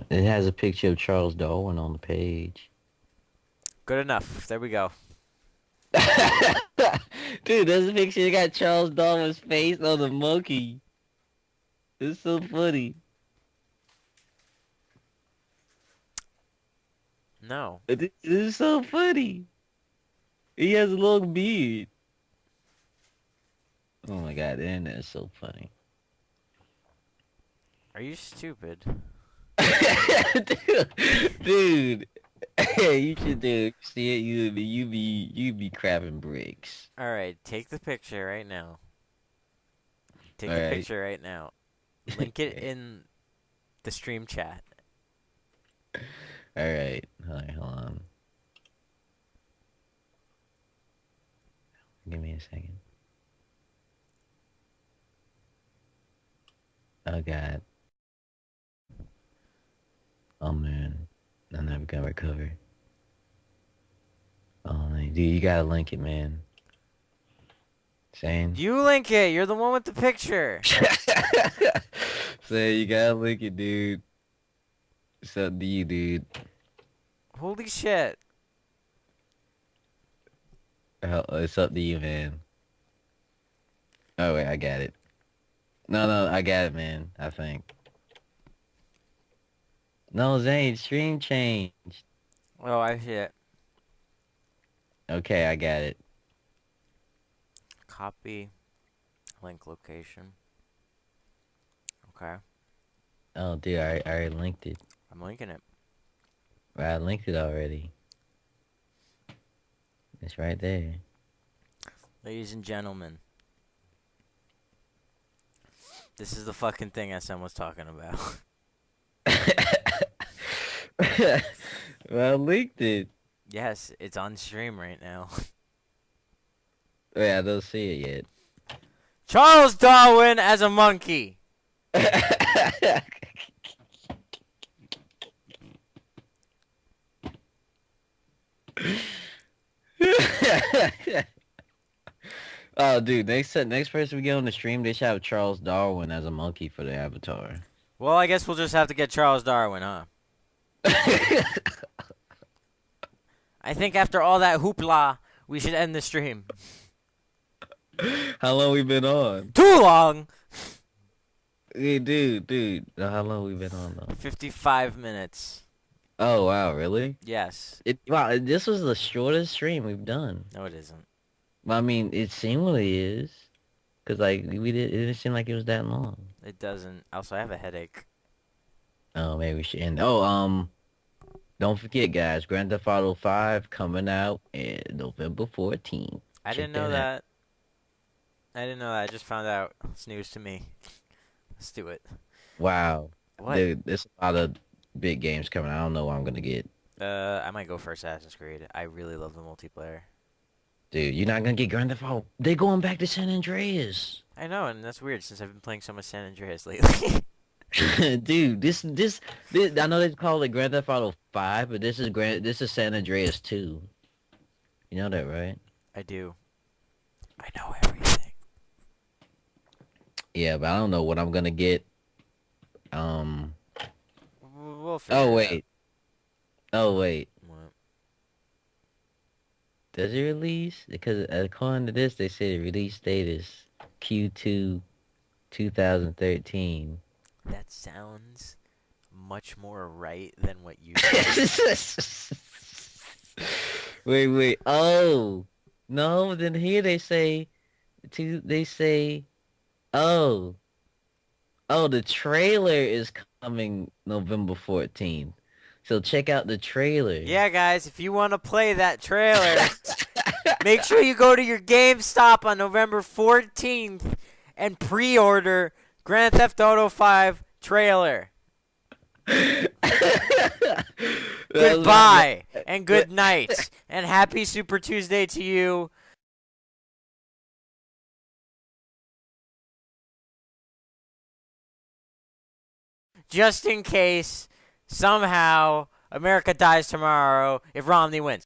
It has a picture of Charles Darwin on the page. Good enough. There we go. Dude, there's a picture that got Charles Darwin's face on the monkey. It's so funny. No. It is so funny. He has a long beard. Oh my god, the internet is so funny. Are you stupid? dude, you should see it. You be crabbing bricks. All right, take the picture right now. Take All the right. picture right now. Link it in the stream chat. All right, hold on. Give me a second. Oh god. Oh man, I'm never gonna recover. Oh man, dude, you gotta link it, man. Saying. You link it. You're the one with the picture. Say you gotta link it, dude. It's up to you, dude. Holy shit. It's up to you, man. Oh wait, I got it. No, I got it, man. I think. No, Zane, stream changed. Oh, I see it. Okay, I got it. Copy. Link location. Okay. Oh, dude, I already linked it. I'm linking it. I linked it already. It's right there. Ladies and gentlemen. This is the fucking thing SM was talking about. Well, I linked it. Yes, it's on stream right now. Wait, I don't see it yet. Charles Darwin as a monkey. Oh, dude, next person we get on the stream, they should have Charles Darwin as a monkey for their avatar. Well, I guess we'll just have to get Charles Darwin, huh? I think after all that hoopla, we should end the stream. How long we been on? Too long! Hey, dude. How long we been on though? 55 minutes. Oh wow, really? Yes. Wow, this was the shortest stream we've done. No, it isn't. Well, I mean, it seemingly is, cause like it didn't seem like it was that long. It doesn't. Also, I have a headache. Oh, maybe we should end. Oh, don't forget, guys, Grand Theft Auto 5 coming out in November 14th. I Check didn't know that out. that. I didn't know that. I just found out. It's news to me. Let's do it. Wow, What? dude, there's a lot of big games coming. I don't know what I'm gonna get. I might go for Assassin's Creed. I really love the multiplayer. Dude, you're not gonna get Grand Theft Auto. They're going back to San Andreas. I know, and that's weird since I've been playing so much San Andreas lately. Dude, this, I know they call it Grand Theft Auto 5, but this is San Andreas 2. You know that, right? I do. I know everything. Yeah, but I don't know what I'm gonna get. We'll figure Oh it out. wait. Oh wait. What? Does it release? Because according to this, they say the release date is Q2 2013. That sounds much more right than what you said. Wait. Oh. No, then here they say, oh, the trailer is coming November 14th. So check out the trailer. Yeah, guys, if you want to play that trailer, make sure you go to your GameStop on November 14th and pre-order Grand Theft Auto 5 trailer. Goodbye and good night and happy Super Tuesday to you. Just in case somehow America dies tomorrow if Romney wins.